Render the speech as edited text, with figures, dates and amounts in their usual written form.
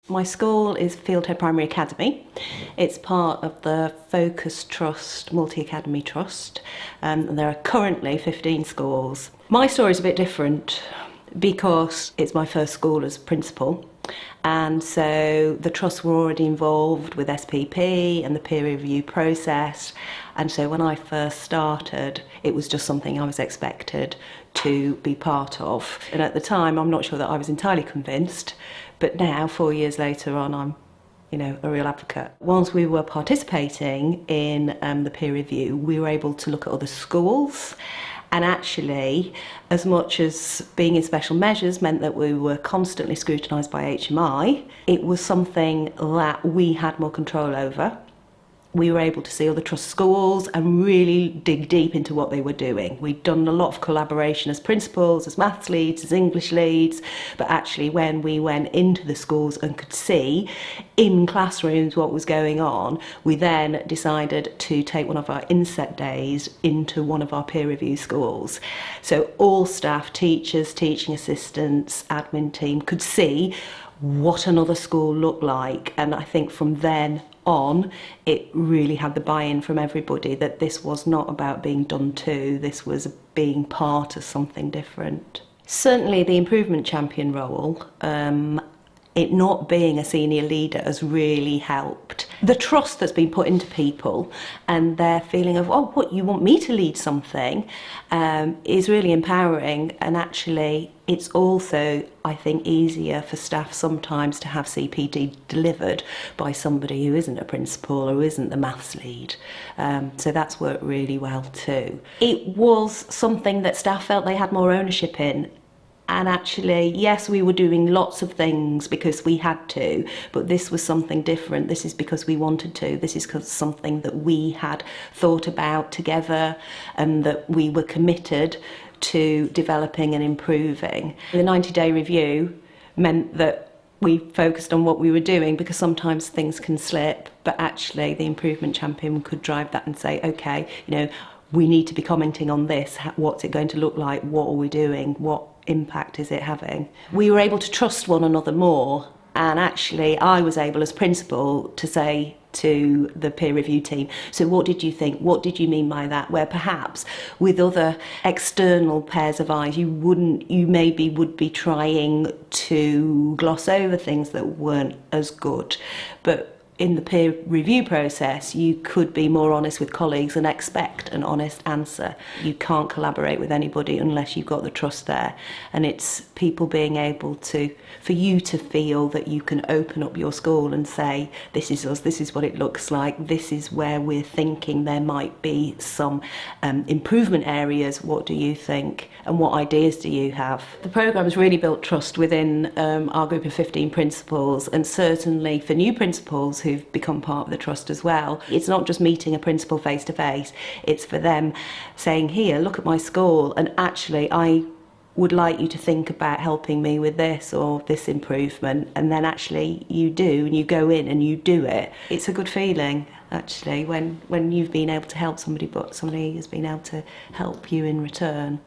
My school is Fieldhead Primary Academy. It's part of the Focus Trust Multi-Academy Trust. And there are currently 15 schools. My story is a bit different because it's my first school as principal. And so the trusts were already involved with SPP and the peer review process. And so when I first started, it was just something I was expected to be part of. And at the time, I'm not sure that I was entirely convinced, but now, 4 years later on, I'm a real advocate. Once we were participating in the peer review, we were able to look at other schools. And actually, as much as being in special measures meant that we were constantly scrutinised by HMI, it was something that we had more control over. We were able to see other trust schools and really dig deep into what they were doing. We'd done a lot of collaboration as principals, as maths leads, as English leads, but actually when we went into the schools and could see in classrooms what was going on, we then decided to take one of our inset days into one of our peer review schools. So all staff, teachers, teaching assistants, admin team could see what another school looked like, and I think from then on it really had the buy-in from everybody that this was not about being done to, this was being part of something different. Certainly the improvement champion role, it not being a senior leader has really helped. The trust that's been put into people and their feeling of, oh, what, you want me to lead something, is really empowering. And actually it's also, I think, easier for staff sometimes to have CPD delivered by somebody who isn't a principal or isn't the maths lead. So that's worked really well too. It was something that staff felt they had more ownership in. And actually, yes, we were doing lots of things because we had to, but this was something different. This is because we wanted to. This is because something that we had thought about together and that we were committed to developing and improving. The 90-day review meant that we focused on what we were doing, because sometimes things can slip, but actually the improvement champion could drive that and say, okay, we need to be commenting on this. What's it going to look like? What are we doing? What impact is it having? We were able to trust one another more, and actually I was able as principal to say to the peer review team, so what did you think? What did you mean by that? Where perhaps with other external pairs of eyes you maybe would be trying to gloss over things that weren't as good. But in the peer review process, you could be more honest with colleagues and expect an honest answer. You can't collaborate with anybody unless you've got the trust there. And it's people being able to, for you to feel that you can open up your school and say, this is us, this is what it looks like, this is where we're thinking there might be some improvement areas. What do you think? And what ideas do you have? The programme has really built trust within our group of 15 principals, and certainly for new principals who've become part of the trust as well. It's not just meeting a principal face to face, it's for them saying, here, look at my school, and actually I would like you to think about helping me with this or this improvement, and then actually you do, and you go in and you do it. It's a good feeling actually when you've been able to help somebody but somebody has been able to help you in return.